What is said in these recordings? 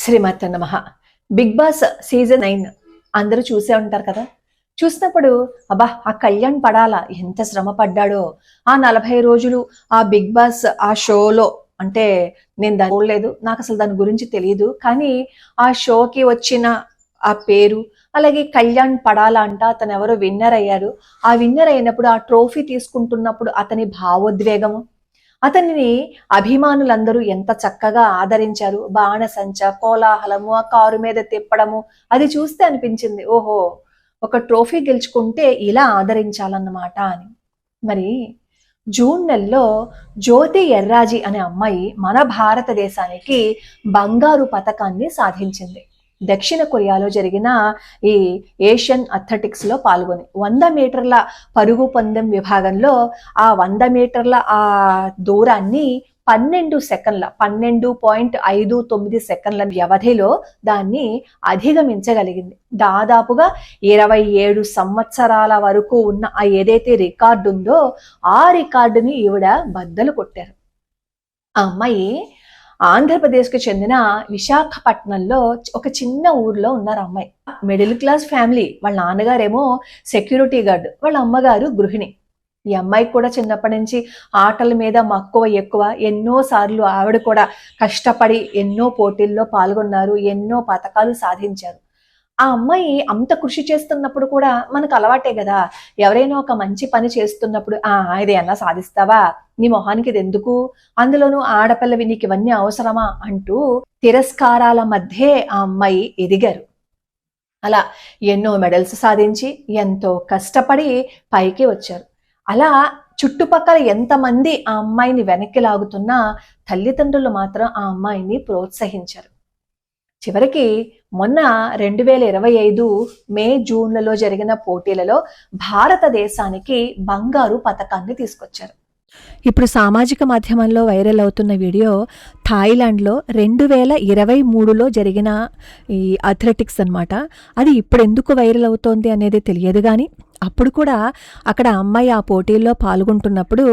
శ్రీమాత్ర నమః. Big boss season 9 అందరూ చూసే ఉంటారు కదా. చూసినప్పుడు అబ్బా ఆ కళ్యాణ్ పడాలా ఎంత శ్రమ పడ్డాడో ఆ 40 రోజులు ఆ బిగ్ బాస్ ఆ షోలో. అంటే నేను దాన్ని చూడలేదు, నాకు అసలు దాని గురించి తెలియదు. కానీ ఆ షోకి వచ్చిన ఆ పేరు, అలాగే కళ్యాణ్ పడాలా అంట అతను ఎవరో విన్నర్ అయ్యారు. ఆ విన్నర్ అయినప్పుడు ఆ ట్రోఫీ తీసుకుంటున్నప్పుడు అతని భావోద్వేగము, అతనిని అభిమానులందరూ ఎంత చక్కగా ఆదరించారు. బాణసంచ, కోలాహలము, ఆ కారు మీద తిప్పడము, అది చూస్తే అనిపించింది ఓహో ఒక ట్రోఫీ గెలుచుకుంటే ఇలా ఆదరించాలన్నమాట అని. మరి జూన్ నెలలో జ్యోతి ఎర్రాజీ అనే అమ్మాయి మన భారతదేశానికి బంగారు పతకాన్ని సాధించింది. దక్షిణ కొరియాలో జరిగిన ఈ ఏషియన్ అథ్లెటిక్స్ లో పాల్గొని 100 మీటర్ల పరుగు పందెం విభాగంలో ఆ 100 మీటర్ల ఆ దూరాన్ని 12.59 సెకండ్ల వ్యవధిలో దాన్ని అధిగమించగలిగింది. దాదాపుగా 27 సంవత్సరాల వరకు ఉన్న ఆ ఏదైతే రికార్డు ఉందో ఆ రికార్డుని ఈవిడ బద్దలు కొట్టారు. ఆ అమ్మాయి ఆంధ్రప్రదేశ్కి చెందిన విశాఖపట్నంలో ఒక చిన్న ఊర్లో ఉన్నారు. అమ్మాయి మిడిల్ క్లాస్ ఫ్యామిలీ. వాళ్ళ నాన్నగారేమో సెక్యూరిటీ గార్డ్, వాళ్ళ అమ్మగారు గృహిణి. ఈ అమ్మాయికి కూడా చిన్నప్పటి నుంచి ఆటల మీద మక్కువ ఎక్కువ. ఎన్నో సార్లు ఆవిడ కూడా కష్టపడి ఎన్నో పోటీల్లో పాల్గొన్నారు, ఎన్నో పథకాలు సాధించారు. ఆ అమ్మాయి అంత కృషి చేస్తున్నప్పుడు కూడా మనకు అలవాటే కదా, ఎవరైనా ఒక మంచి పని చేస్తున్నప్పుడు ఇది అన్నా సాధిస్తావా, నీ మొహానికి ఇది ఎందుకు, అందులోనూ ఆడపిల్లవి నీకు ఇవన్నీ అవసరమా అంటూ తిరస్కారాల మధ్యే ఆ అమ్మాయి ఎదిగారు. అలా ఎన్నో మెడల్స్ సాధించి ఎంతో కష్టపడి పైకి వచ్చారు. అలా చుట్టుపక్కల ఎంతమంది ఆ అమ్మాయిని వెనక్కి లాగుతున్నా తల్లిదండ్రులు మాత్రం ఆ అమ్మాయిని ప్రోత్సహించారు. చివరికి మొన్న 2025 మే జూన్లలో జరిగిన పోటీలలో భారతదేశానికి బంగారు పతకాన్ని తీసుకొచ్చారు. ఇప్పుడు సామాజిక మాధ్యమంలో వైరల్ అవుతున్న వీడియో థాయిలాండ్లో 2023లో జరిగిన ఈ అథ్లెటిక్స్ అన్నమాట. అది ఇప్పుడు ఎందుకు వైరల్ అవుతోంది అనేది తెలియదు, కానీ అప్పుడు కూడా అక్కడ అమ్మాయి ఆ పోటీల్లో పాల్గొంటున్నప్పుడు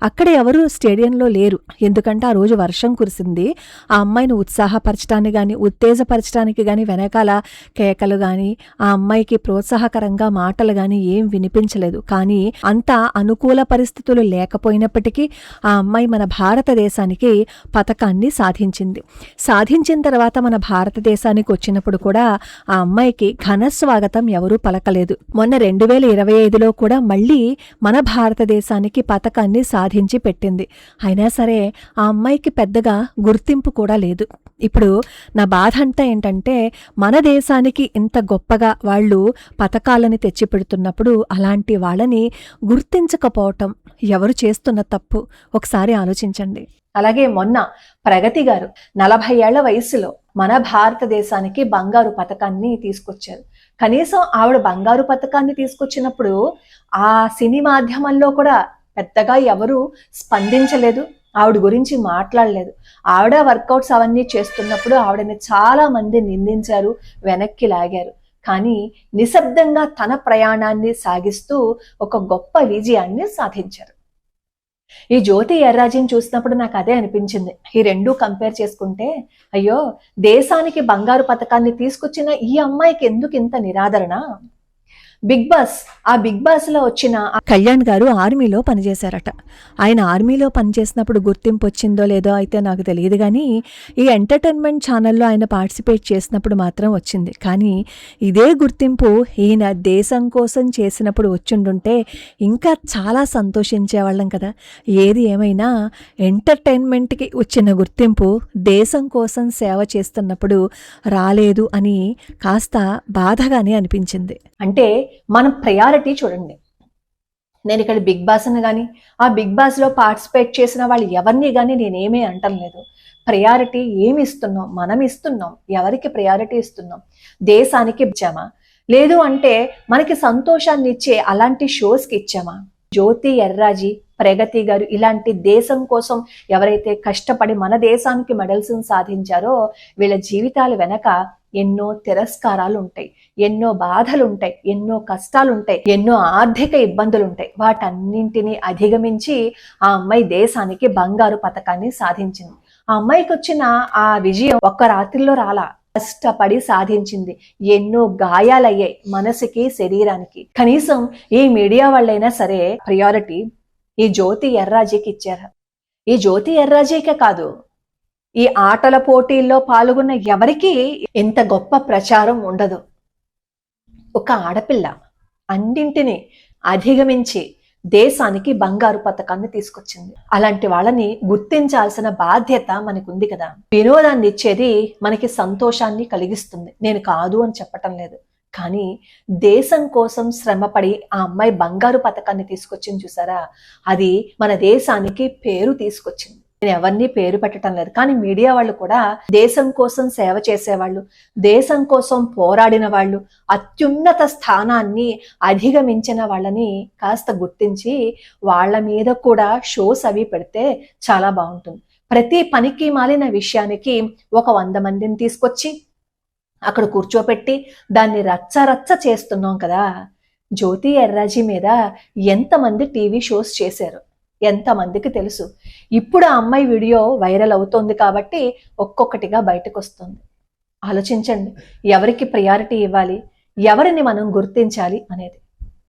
అక్కడ ఎవరు స్టేడియంలో లేరు. ఎందుకంటే ఆ రోజు వర్షం కురిసింది. ఆ అమ్మాయిని ఉత్సాహపరచడానికి కానీ ఉత్తేజపరచడానికి కానీ వెనకాల కేకలు కానీ ఆ అమ్మాయికి ప్రోత్సాహకరంగా మాటలు కానీ ఏం వినిపించలేదు. కానీ అంత అనుకూల పరిస్థితులు లేకపోయినప్పటికీ ఆ అమ్మాయి మన భారతదేశానికి పతకాన్ని సాధించింది. సాధించిన తర్వాత మన భారతదేశానికి వచ్చినప్పుడు కూడా ఆ అమ్మాయికి ఘన స్వాగతం ఎవరూ పలకలేదు. మొన్న 2025లో కూడా మళ్ళీ మన భారతదేశానికి పతకాన్ని సాధించి పెట్టింది. అయినా సరే ఆ అమ్మాయికి పెద్దగా గుర్తింపు కూడా లేదు. ఇప్పుడు నా బాధ అంతా ఏంటంటే మన దేశానికి ఇంత గొప్పగా వాళ్ళు పతకాలని తెచ్చిపెడుతున్నప్పుడు అలాంటి వాళ్ళని గుర్తించకపోవటం ఎవరు చేస్తున్న తప్పు ఒకసారి ఆలోచించండి. అలాగే మొన్న ప్రగతి గారు 40 ఏళ్ల వయసులో మన భారతదేశానికి బంగారు పతకాన్ని తీసుకొచ్చారు. కనీసం ఆవిడ బంగారు పతకాన్ని తీసుకొచ్చినప్పుడు ఆ సినీ మాధ్యమంలో కూడా పెద్దగా ఎవరు స్పందించలేదు, ఆవిడ గురించి మాట్లాడలేదు. ఆవిడ వర్కౌట్స్ అవన్నీ చేస్తున్నప్పుడు ఆవిడని చాలా మంది నిందించారు, వెనక్కి లాగారు. కానీ నిశ్శబ్దంగా తన ప్రయాణాన్ని సాగిస్తూ ఒక గొప్ప విజయాన్ని సాధించారు. ఈ జ్యోతి ఎర్రాజీని చూసినప్పుడు నాకు అదే అనిపించింది. ఈ రెండు కంపేర్ చేసుకుంటే అయ్యో దేశానికి బంగారు పతకాన్ని తీసుకొచ్చిన ఈ అమ్మాయికి ఎందుకు ఇంత నిరాదరణ. బిగ్ బాస్ లో వచ్చిన కళ్యాణ్ గారు ఆర్మీలో పనిచేశారట. ఆయన ఆర్మీలో పనిచేసినప్పుడు గుర్తింపు వచ్చిందో లేదో అయితే నాకు తెలియదు, కానీ ఈ ఎంటర్టైన్మెంట్ ఛానల్లో ఆయన పార్టిసిపేట్ చేసినప్పుడు మాత్రం వచ్చింది. కానీ ఇదే గుర్తింపు ఈయన దేశం కోసం చేసినప్పుడు వచ్చిండుంటే ఇంకా చాలా సంతోషించేవాళ్ళం కదా. ఏది ఏమైనా ఎంటర్టైన్మెంట్కి వచ్చిన గుర్తింపు దేశం కోసం సేవ చేస్తున్నప్పుడు రాలేదు అని కాస్త బాధగానే అనిపించింది. అంటే మనం ప్రయారిటీ చూడండి. నేను ఇక్కడ బిగ్ బాస్ అని కానీ ఆ బిగ్ బాస్ లో పార్టిసిపేట్ చేసిన వాళ్ళు ఎవరిని కానీ నేనేమీ అంటలేదు. ప్రయారిటీ ఏమి ఇస్తున్నాం, మనం ఇస్తున్నాం. ఎవరికి ప్రయారిటీ ఇస్తున్నాం? దేశానికి ఇచ్చామా, లేదు అంటే మనకి సంతోషాన్ని ఇచ్చే అలాంటి షోస్కి ఇచ్చామా? జ్యోతి ఎర్రాజీ, ప్రగతి గారు ఇలాంటి దేశం కోసం ఎవరైతే కష్టపడి మన దేశానికి మెడల్స్ సాధించారో వీళ్ళ జీవితాల వెనక ఎన్నో తిరస్కారాలు ఉంటాయి, ఎన్నో బాధలు ఉంటాయి, ఎన్నో కష్టాలు ఉంటాయి, ఎన్నో ఆర్థిక ఇబ్బందులు ఉంటాయి. వాటన్నింటినీ అధిగమించి ఆ అమ్మాయి దేశానికి బంగారు పతకాన్ని సాధించింది. ఆ అమ్మాయికి వచ్చిన ఆ విజయం ఒక్క రాత్రిలో రాలా, కష్టపడి సాధించింది. ఎన్నో గాయాలయ్యాయి మనసుకి, శరీరానికి. కనీసం ఈ మీడియా వాళ్ళైనా సరే ప్రయారిటీ ఈ జ్యోతి ఎర్రాజీకి ఇచ్చారు. ఈ జ్యోతి ఎర్రాజీకే కాదు, ఈ ఆటల పోటీల్లో పాల్గొన్న ఎవరికి ఇంత గొప్ప ప్రచారం ఉండదు. ఒక ఆడపిల్ల అన్నింటినీ అధిగమించి దేశానికి బంగారు పతకాన్ని తీసుకొచ్చింది. అలాంటి వాళ్ళని గుర్తించాల్సిన బాధ్యత మనకుంది కదా. వినోదాన్ని ఇచ్చేది మనకి సంతోషాన్ని కలిగిస్తుంది, నేను కాదు అని చెప్పటం లేదు. కానీ దేశం కోసం శ్రమపడి ఆ అమ్మాయి బంగారు పతకాన్ని తీసుకొచ్చింది చూసారా, అది మన దేశానికి పేరు తీసుకొచ్చింది. నేను ఎవరిని పేరు పెట్టడం లేదు, కానీ మీడియా వాళ్ళు కూడా దేశం కోసం సేవ చేసేవాళ్ళు, దేశం కోసం పోరాడిన వాళ్ళు, అత్యున్నత స్థానాన్ని అధిగమించిన వాళ్ళని కాస్త గుర్తించి వాళ్ళ మీద కూడా షోస్ అవి పెడితే చాలా బాగుంటుంది. ప్రతి పనికి మాలిన విషయానికి ఒక 100 మందిని తీసుకొచ్చి అక్కడ కూర్చోపెట్టి దాన్ని రచ్చ చేస్తున్నాం కదా. జ్యోతి ఎర్రాజీ మీద ఎంతమంది టీవీ షోస్ చేశారు, ఎంతమందికి తెలుసు. ఇప్పుడు ఆ అమ్మాయి వీడియో వైరల్ అవుతోంది కాబట్టి ఒక్కొక్కటిగా బయటకు వస్తుంది. ఆలోచించండి, ఎవరికి ప్రయారిటీ ఇవ్వాలి, ఎవరిని మనం గుర్తించాలి అనేది.